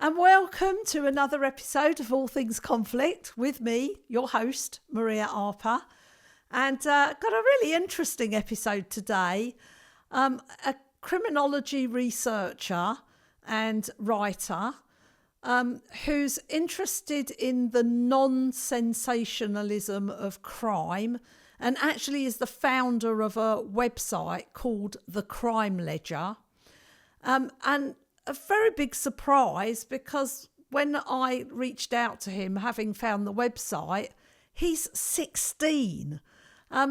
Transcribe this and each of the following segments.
And welcome to another episode of All Things Conflict with me, your host, Maria Arper. And got a really interesting episode today. A criminology researcher and writer who's interested in the non-sensationalism of crime and actually is the founder of a website called The Crime Ledger. And a very big surprise because when I reached out to him, having found the website, he's 16.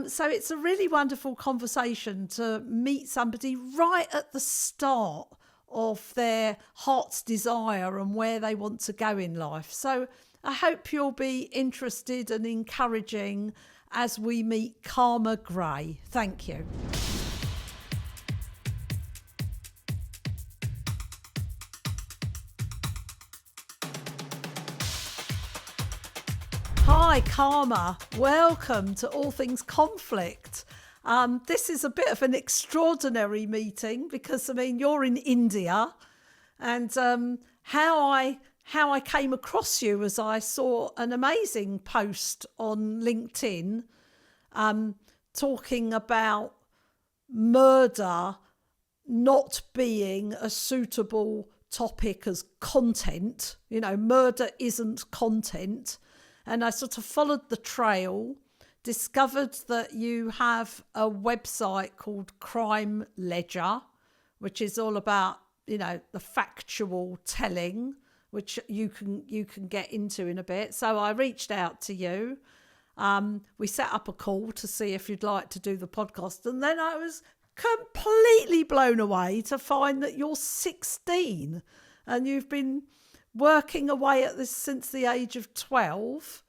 So it's a really wonderful conversation to meet somebody right at the start of their heart's desire and where they want to go in life. So I hope you'll be interested and encouraging as we meet Karma Gray. Thank you. Hi, Karma. Welcome to All Things Conflict. This is a bit of an extraordinary meeting because, you're in India, and how I came across you as I saw an amazing post on LinkedIn talking about murder not being a suitable topic as content. Murder isn't content. And I sort of followed the trail, discovered that you have a website called Crime Ledger, which is all about, the factual telling, which you can get into in a bit. So I reached out to you. We set up a call to see if you'd like to do the podcast. And then I was completely blown away to find that you're 16 and you've been working away at this since the age of 12.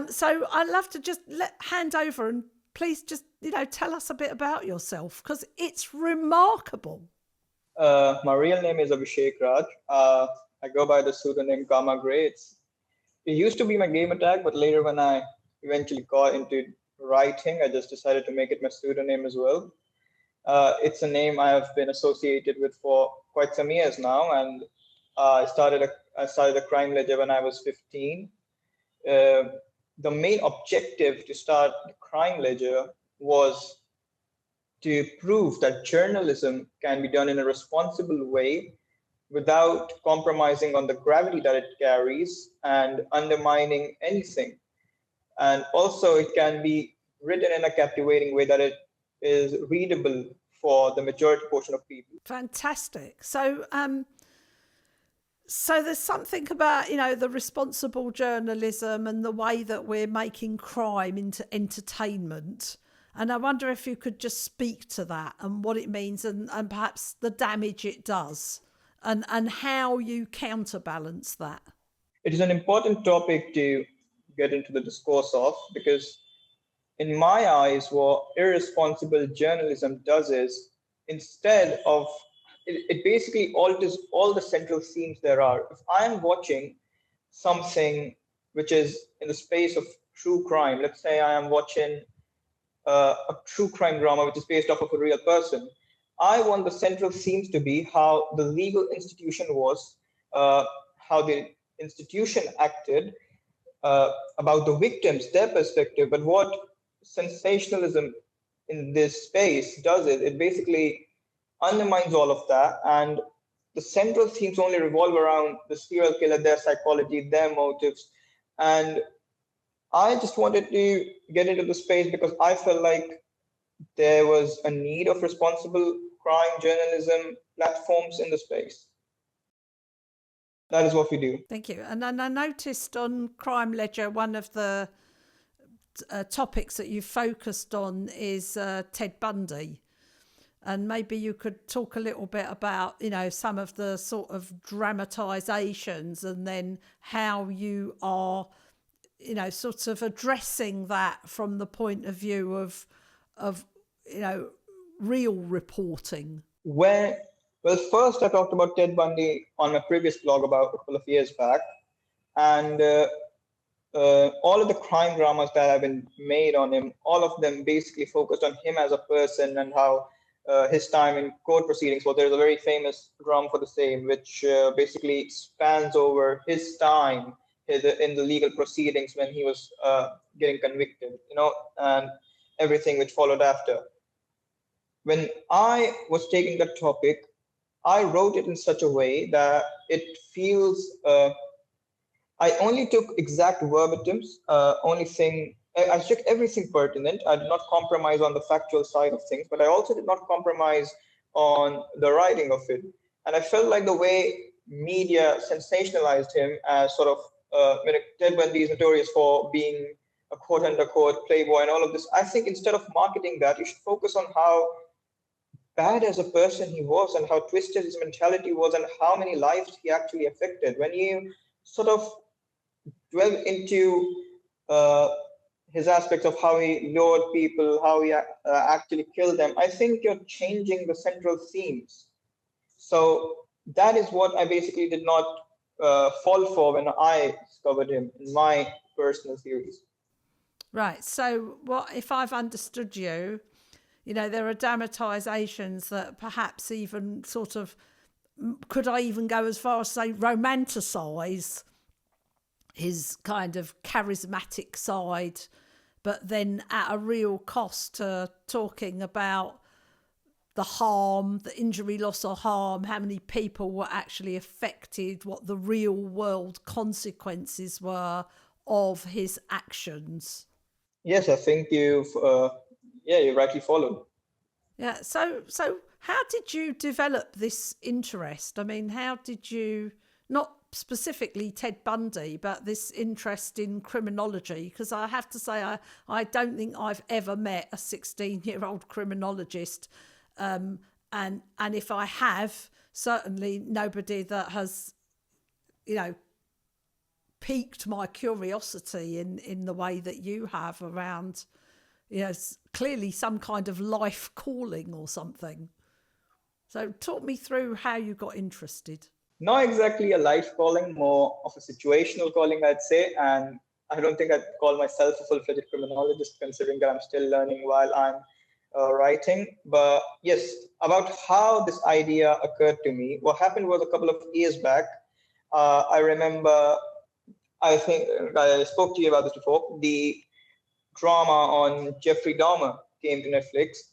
So I'd love to just hand over and please just, tell us a bit about yourself because it's remarkable. My real name is Abhishek Raj. I go by the pseudonym Karma Gray. It used to be my gamer tag, but later when I eventually got into writing, I just decided to make it my pseudonym as well. It's a name I have been associated with for quite some years now, and I started a crime ledger when I was 15. The main objective to start the crime ledger was to prove that journalism can be done in a responsible way without compromising on the gravity that it carries and undermining anything. And also it can be written in a captivating way that it is readable for the majority portion of people. Fantastic. So there's something about, the responsible journalism and the way that we're making crime into entertainment. And I wonder if you could just speak to that and what it means and perhaps the damage it does and how you counterbalance that. It is an important topic to get into the discourse of because in my eyes, what irresponsible journalism does is instead of it basically alters all the central themes there are. If I am watching something which is in the space of true crime, let's say I am watching a true crime drama which is based off of a real person, I want the central themes to be how the legal institution was, how the institution acted, about the victims, their perspective. But what sensationalism in this space does is it basically undermines all of that, and the central themes only revolve around the serial killer, their psychology, their motives. And I just wanted to get into the space because I felt like there was a need of responsible crime journalism platforms in the space. That is what we do. Thank you. And then I noticed on Crime Ledger, one of the topics that you focused on is Ted Bundy. And maybe you could talk a little bit about, some of the sort of dramatizations and then how you are, sort of addressing that from the point of view of real reporting. Well, first I talked about Ted Bundy on my previous blog about a couple of years back. And all of the crime dramas that have been made on him, all of them basically focused on him as a person and how his time in court proceedings. Well, there's a very famous drum for the same, which basically spans over his time in the legal proceedings when he was getting convicted, and everything which followed after. When I was taking that topic, I wrote it in such a way that it feels. I only took exact verbatims. Only thing I checked everything pertinent. I did not compromise on the factual side of things, but I also did not compromise on the writing of it. And I felt like the way media sensationalized him as sort of Ted Bundy is notorious for being a quote unquote playboy and all of this. I think instead of marketing that, you should focus on how bad as a person he was and how twisted his mentality was and how many lives he actually affected. When you sort of dwell into his aspects of how he lured people, how he actually killed them, I think you're changing the central themes. So that is what I basically did not fall for when I discovered him in my personal theories. Right. So what if I've understood you? There are dramatizations that perhaps even sort of, could I even go as far as say romanticize his kind of charismatic side, but then at a real cost to talking about the harm, the injury, loss or harm, how many people were actually affected, what the real world consequences were of his actions. Yes, I think you rightly followed. Yeah. So how did you develop this interest? I mean, how did you, not specifically Ted Bundy, but this interest in criminology? Because I have to say, I don't think I've ever met a 16-year-old criminologist. And if I have, certainly nobody that has, piqued my curiosity in the way that you have around, clearly some kind of life calling or something. So talk me through how you got interested. Not exactly a life calling, more of a situational calling, I'd say. And I don't think I'd call myself a full-fledged criminologist, considering that I'm still learning while I'm writing. But yes, about how this idea occurred to me, what happened was a couple of years back, I remember, I think I spoke to you about this before, the drama on Jeffrey Dahmer came to Netflix.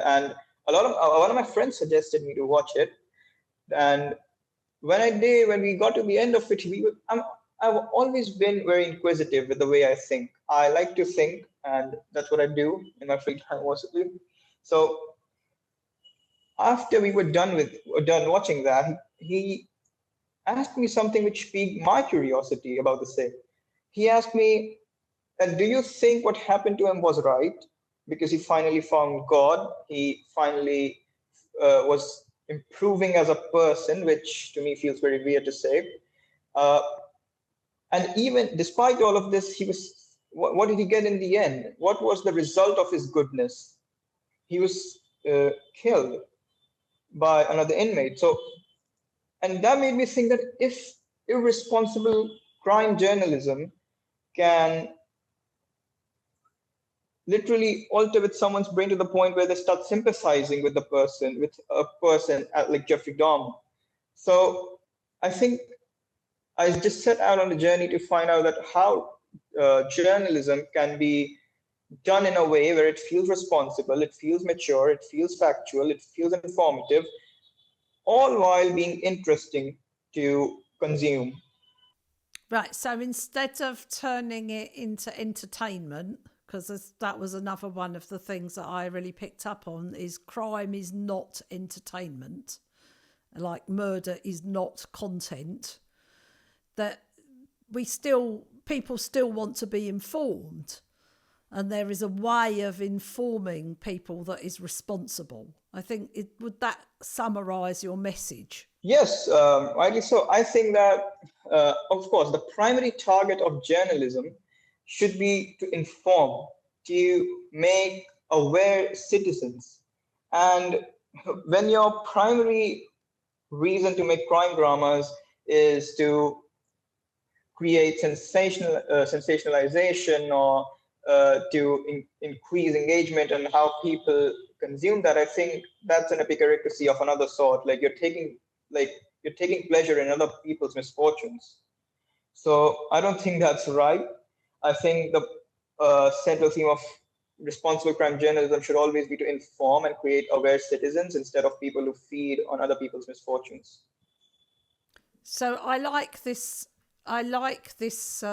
And one of my friends suggested me to watch it. And when we got to the end of it, I've always been very inquisitive with the way I think. I like to think, and that's what I do in my free time mostly. So after we were done watching that, he asked me something which piqued my curiosity about the same. He asked me, do you think what happened to him was right? Because he finally found God. He finally was improving as a person, which to me feels very weird to say. And even despite all of this, what did he get in the end? What was the result of his goodness? He was killed by another inmate. And that made me think that if irresponsible crime journalism can literally alter with someone's brain to the point where they start sympathizing with a person like Jeffrey Dahmer. So I think I just set out on a journey to find out that how journalism can be done in a way where it feels responsible, it feels mature, it feels factual, it feels informative, all while being interesting to consume. Right. So instead of turning it into entertainment, because that was another one of the things that I really picked up on, is crime is not entertainment, like murder is not content, that people still want to be informed, and there is a way of informing people that is responsible. I think would that summarize your message? Yes, rightly so. I think that, of course, the primary target of journalism should be to inform, to make aware citizens. And when your primary reason to make crime dramas is to create sensationalization or increase engagement and how people consume that, I think that's an epicuricracy of another sort. Like you're taking pleasure in other people's misfortunes. So I don't think that's right. I think the central theme of responsible crime journalism should always be to inform and create aware citizens instead of people who feed on other people's misfortunes. So I like this. I like this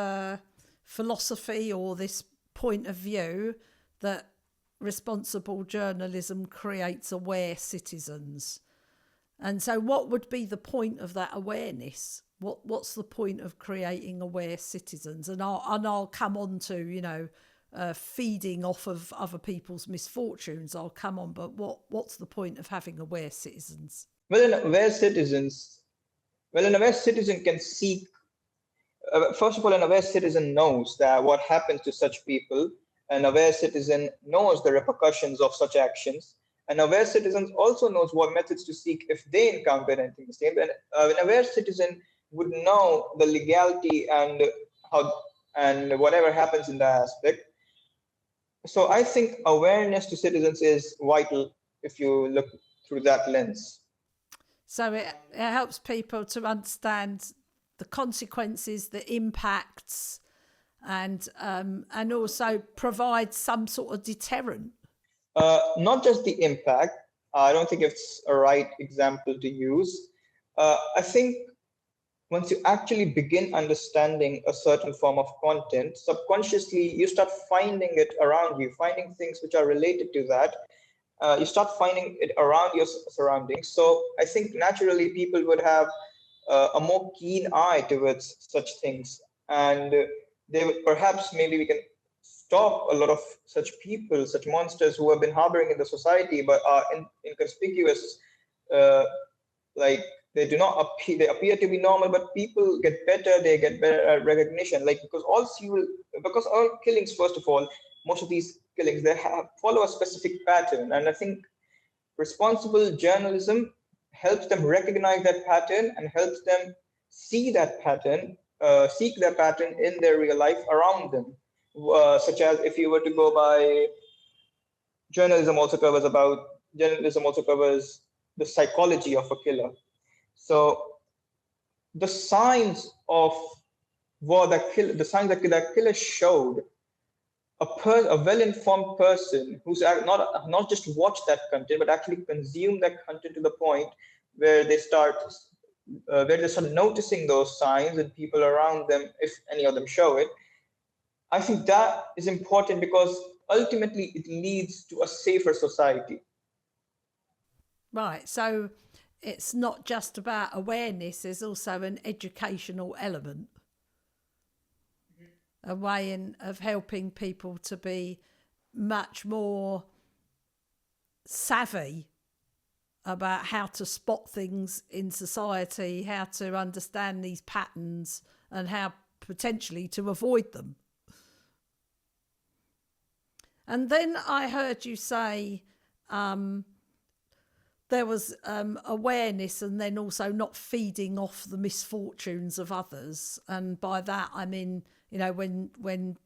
philosophy or this point of view that responsible journalism creates aware citizens. And so, what would be the point of that awareness? What's the point of creating aware citizens? And I'll come on to feeding off of other people's misfortunes. I'll come on, but what's the point of having aware citizens? Well, an aware citizen can seek. First of all, an aware citizen knows that what happens to such people. An aware citizen knows the repercussions of such actions. An aware citizen also knows what methods to seek if they encounter anything the same. And an aware citizen would know the legality and whatever happens in that aspect. So I think awareness to citizens is vital if you look through that lens. So it helps people to understand the consequences, the impacts, and also provide some sort of deterrent. Not just the impact. I don't think it's a right example to use. I think once you actually begin understanding a certain form of content, subconsciously you start finding it around you, finding things which are related to that. You start finding it around your surroundings. So I think naturally people would have a more keen eye towards such things, and they would perhaps maybe we can stop a lot of such people, such monsters who have been harboring in the society but are inconspicuous. Like they do not appear, they appear to be normal, but people get better. They get better at recognition. Like because all killings, first of all, most of these killings follow a specific pattern, and I think responsible journalism helps them recognize that pattern and helps them see that pattern, seek that pattern in their real life around them. Such as if you were to go by journalism also covers the psychology of a killer. So the signs of the signs that killer showed a well-informed person who's not just watched that content but actually consumed that content to the point where they start noticing those signs in people around them, if any of them show it. I think that is important because ultimately it leads to a safer society. Right. So it's not just about awareness, there's also an educational element, a way of helping people to be much more savvy about how to spot things in society, how to understand these patterns, and how potentially to avoid them. And then I heard you say there was awareness and then also not feeding off the misfortunes of others. And by that, I mean, when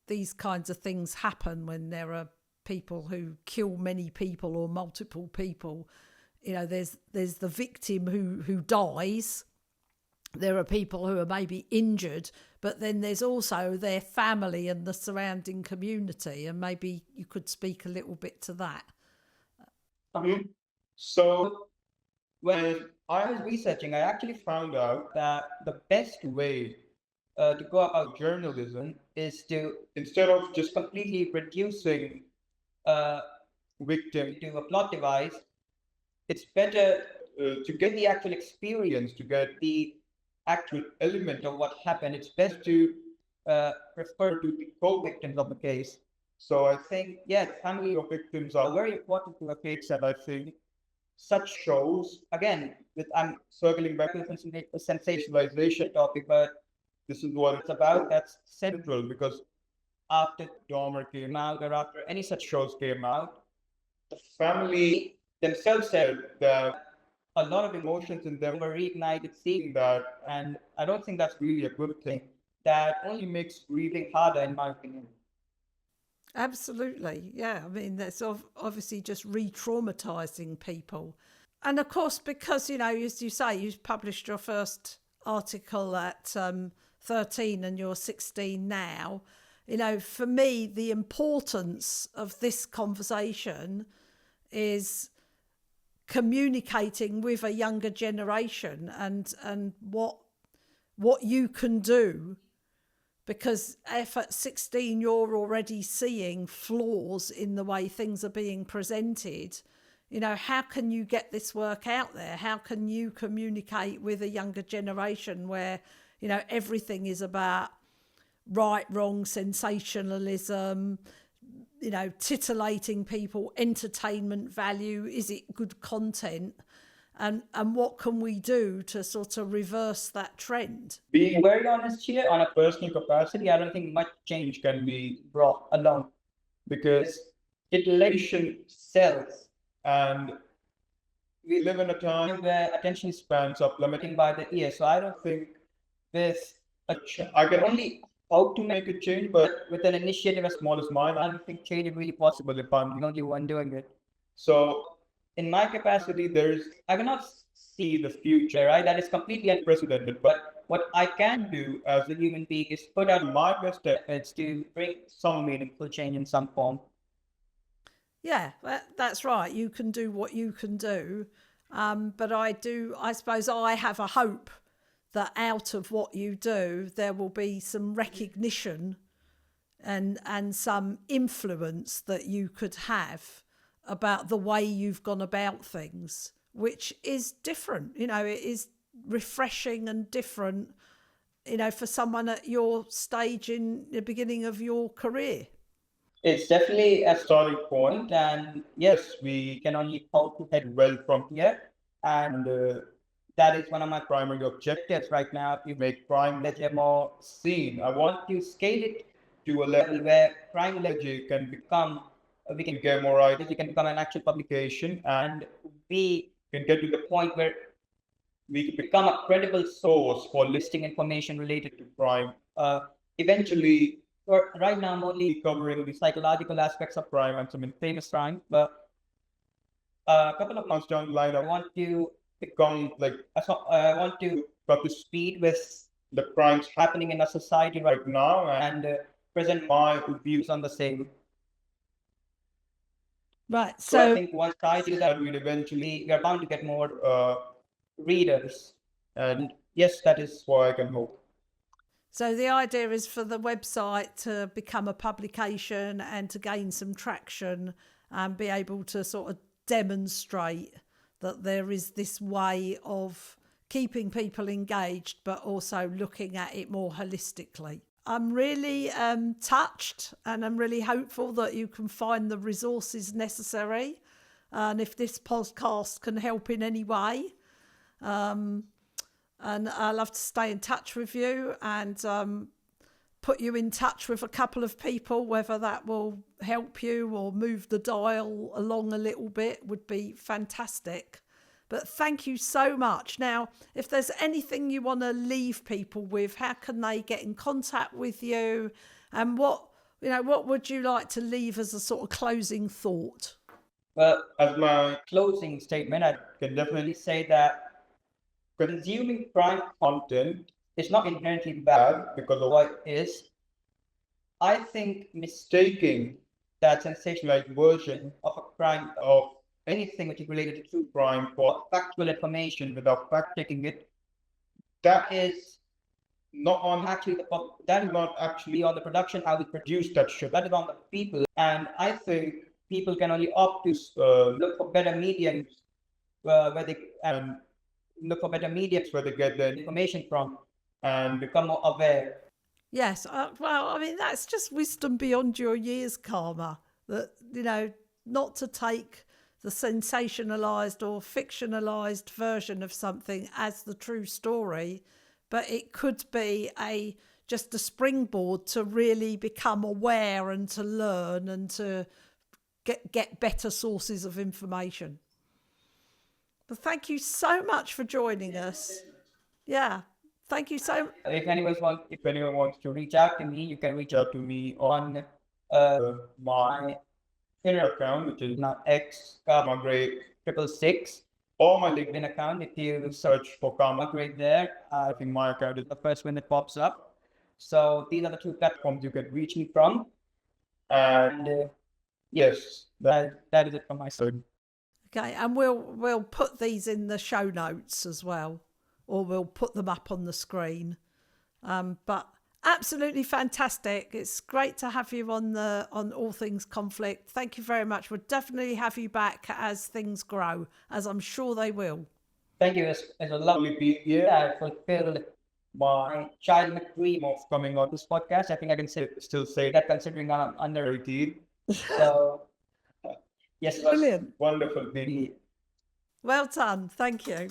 these kinds of things happen, when there are people who kill many people or multiple people, there's the victim who dies. There are people who are maybe injured, but then there's also their family and the surrounding community. And maybe you could speak a little bit to that. So when I was researching, I actually found out that the best way to go about journalism is to, instead of just completely reducing a victim to a plot device, it's better to get the actual experience, to get the actual element of what happened. It's best to refer to the co-victims of the case. So I think, the family of victims are very important to a case, and I think such shows, again, I'm circling back to the sensationalization topic, but this is what it's about. That's central, because after Dahmer came out, or after any such shows came out, the family themselves said that a lot of emotions in them were reignited seeing that, and I don't think that's really a good thing. That only makes grieving harder, in my opinion. Absolutely. Yeah. I mean, that's obviously just re traumatizing people. And of course, because, as you say, you published your first article at 13 and you're 16 now, for me, the importance of this conversation is communicating with a younger generation and what you can do, because if at 16 you're already seeing flaws in the way things are being presented, how can you get this work out there? How can you communicate with a younger generation where, everything is about right, wrong, sensationalism, titillating people, entertainment value, is it good content? And what can we do to sort of reverse that trend? Being very honest here, on a personal capacity, I don't think much change can be brought along because titillation sells, and we live in a time where attention spans are plummeting by the ear. So I don't think there's I can only hope to make a change, but with an initiative as small as mine, I don't think change is really possible if I'm the only one doing it. So in my capacity, I cannot see the future, right? That is completely unprecedented. But what I can do as a human being is put out my best efforts to bring some meaningful change in some form. Yeah, that's right. You can do what you can do. But I suppose I have a hope that out of what you do, there will be some recognition and some influence that you could have about the way you've gone about things, which is different. It is refreshing and different, for someone at your stage in the beginning of your career. It's definitely a starting point, and yes, we can only hope to head well from here. And that is one of my primary objectives right now, to make crime ledger more seen. I want to scale it to a level where crime ledger can become, we can get more ideas, it can become an actual publication, and we can get to the point where we can become a credible source for listing information related to crime. Eventually, right now I'm only covering the psychological aspects of crime and some infamous crime, but a couple of months down the line, I want to become I want to go up to speed with the crimes happening in our society right now and present my views on the same. Right. So I think once I do that, we are bound to get more readers. And yes, that is what I can hope. So the idea is for the website to become a publication and to gain some traction and be able to sort of demonstrate that there is this way of keeping people engaged, but also looking at it more holistically. I'm really touched, and I'm really hopeful that you can find the resources necessary. And if this podcast can help in any way, and I'd love to stay in touch with you and put you in touch with a couple of people, whether that will help you or move the dial along a little bit would be fantastic. But thank you so much. Now, if there's anything you want to leave people with, how can they get in contact with you? And what would you like to leave as a sort of closing thought? Well, as my closing statement, I can definitely say that consuming crime content is not inherently bad because of what it is. I think mistaking that sensationalized version of a crime, of anything which is related to true crime, for factual information without fact checking it, that is not actually on the production how we produce that show. That is on the people, and I think people can only opt to look for better mediums where they get their information from and become more aware. Yes, well, I mean, that's just wisdom beyond your years, Karma. That, not to take the sensationalized or fictionalized version of something as the true story, but it could be just a springboard to really become aware and to learn and to get better sources of information. But thank you so much for joining us. Yeah. Thank you so much. If anyone wants to reach out to me, you can reach out to me on my Twitter account, which is now X Karma Grade 666, or my LinkedIn account. If you search for Karma Grade there, I think my account is the first one that pops up. So these are the two platforms you can reach me from. And yes, that is it from my side. Okay, and we'll put these in the show notes as well, or we'll put them up on the screen. But absolutely fantastic. It's great to have you on All Things Conflict. Thank you very much. We'll definitely have you back as things grow, as I'm sure they will. Thank you. It's a lovely being here. I fulfilled my childhood dream of coming on this podcast. I think I can still say that, considering I'm under 18. So, yes, it was Brilliant. wonderful being here. Well done. Thank you.